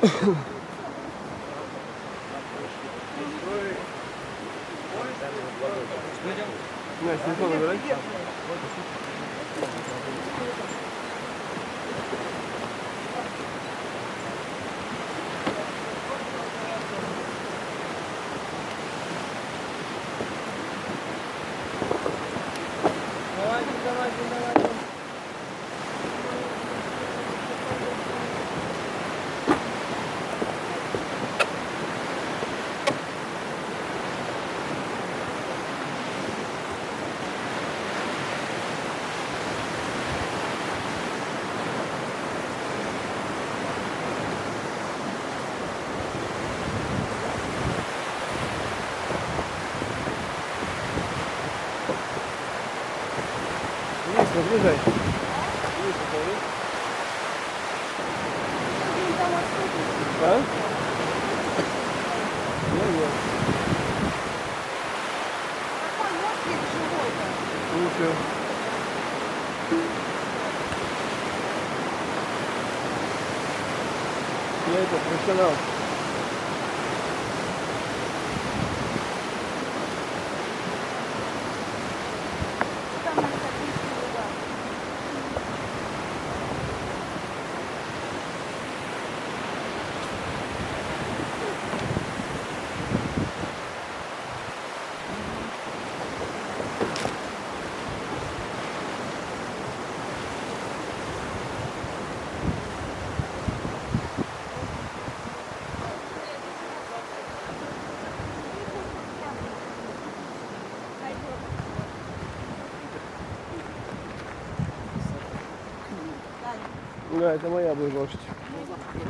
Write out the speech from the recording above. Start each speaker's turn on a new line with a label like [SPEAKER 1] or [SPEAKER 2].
[SPEAKER 1] Не, телефон набирай. Давайте. Есть, выгружай. А? Нет.
[SPEAKER 2] Какой мостик живой-то?
[SPEAKER 1] Слушаю. Я это профессионал.
[SPEAKER 2] Там на соответствии луга.
[SPEAKER 1] Да, это моя будет лошадь.